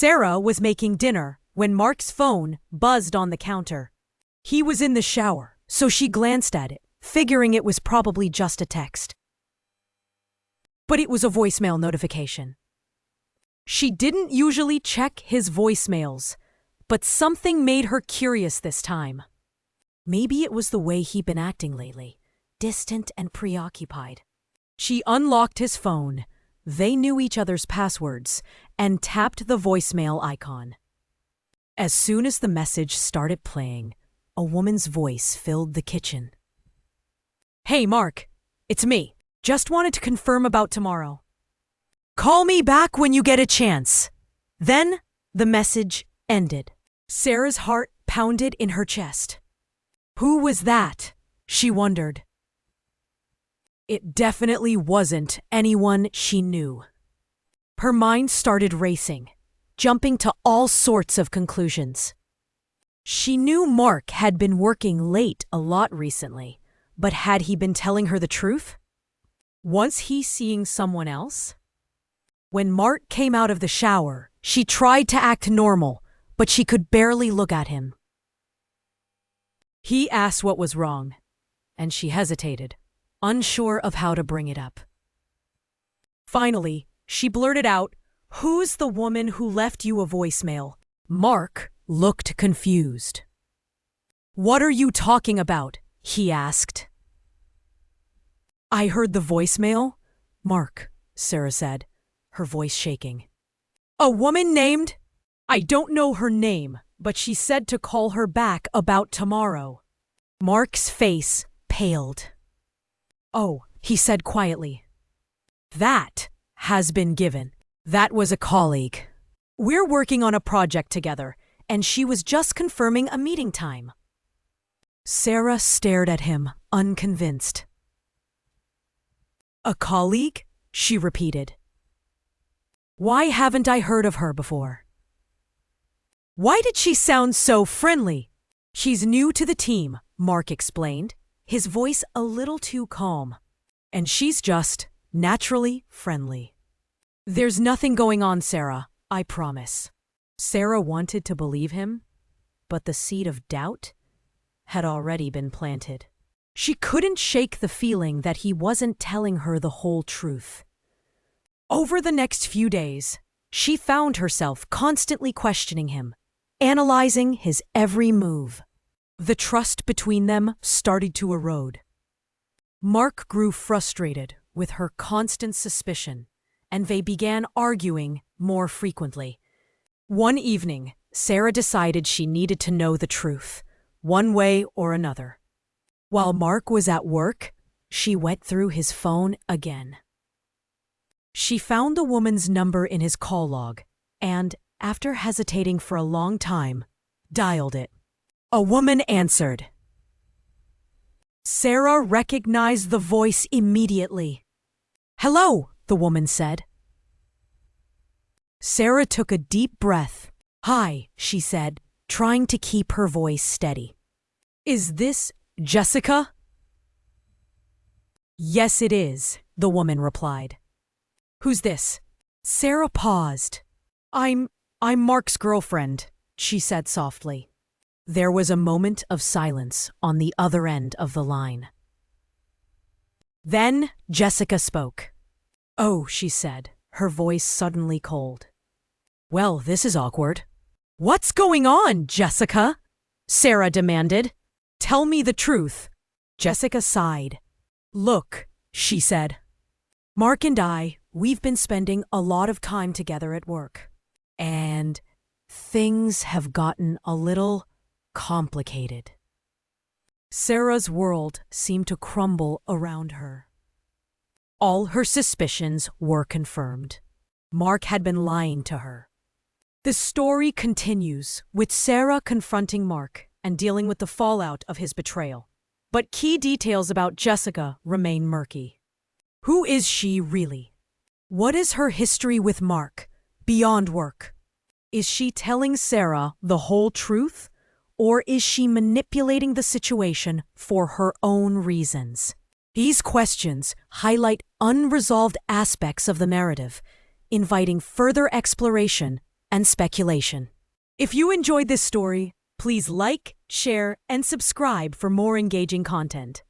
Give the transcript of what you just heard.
Sarah was making dinner when Mark's phone buzzed on the counter. He was in the shower, so she glanced at it, figuring it was probably just a text. But it was a voicemail notification. She didn't usually check his voicemails, but something made her curious this time. Maybe it was the way he'd been acting lately, distant and preoccupied. She unlocked his phone. They knew each other's passwords and tapped the voicemail icon. As soon as the message started playing, a woman's voice filled the kitchen. "Hey, Mark, it's me. Just wanted to confirm about tomorrow. Call me back when you get a chance." Then the message ended. Sarah's heart pounded in her chest. Who was that? She wondered. It definitely wasn't anyone she knew. Her mind started racing, jumping to all sorts of conclusions. She knew Mark had been working late a lot recently, but had he been telling her the truth? Was he seeing someone else? When Mark came out of the shower, she tried to act normal, but she could barely look at him. He asked what was wrong, and she hesitated, unsure of how to bring it up. Finally, she blurted out, "Who's the woman who left you a voicemail?" Mark looked confused. "What are you talking about?" he asked. "I heard the voicemail, Mark," Sarah said, her voice shaking. "A woman named? I don't know her name, but she said to call her back about tomorrow." Mark's face paled. "Oh," he said quietly. "That has been given. That was a colleague. We're working on a project together, and she was just confirming a meeting time." Sarah stared at him, unconvinced. "A colleague?" she repeated. "Why haven't I heard of her before?" "Why did she sound so friendly?" "She's new to the team," Mark explained, his voice a little too calm. "And she's just naturally friendly." "There's nothing going on, Sarah, I promise." Sarah wanted to believe him, but the seed of doubt had already been planted. She couldn't shake the feeling that he wasn't telling her the whole truth. Over the next few days, she found herself constantly questioning him, analyzing his every move. The trust between them started to erode. Mark grew frustrated with her constant suspicion, and they began arguing more frequently. One evening, Sarah decided she needed to know the truth, one way or another. While Mark was at work, she went through his phone again. She found the woman's number in his call log and, after hesitating for a long time, dialed it. A woman answered. Sarah recognized the voice immediately. "Hello," the woman said. Sarah took a deep breath. "Hi," she said, trying to keep her voice steady. "Is this Jessica?" "Yes, it is," the woman replied. "Who's this?" Sarah paused. I'm Mark's girlfriend," she said softly. There was a moment of silence on the other end of the line. Then Jessica spoke. "Oh," she said, her voice suddenly cold. "Well, this is awkward." "What's going on, Jessica?" Sarah demanded. "Tell me the truth." Jessica sighed. "Look," she said. "Mark and we've been spending a lot of time together at work. And things have gotten a little complicated." Sarah's world seemed to crumble around her. All her suspicions were confirmed. Mark had been lying to her. The story continues, with Sarah confronting Mark and dealing with the fallout of his betrayal. But key details about Jessica remain murky. Who is she really? What is her history with Mark, beyond work? Is she telling Sarah the whole truth, or is she manipulating the situation for her own reasons? These questions highlight unresolved aspects of the narrative, inviting further exploration and speculation. If you enjoyed this story, please like, share, and subscribe for more engaging content.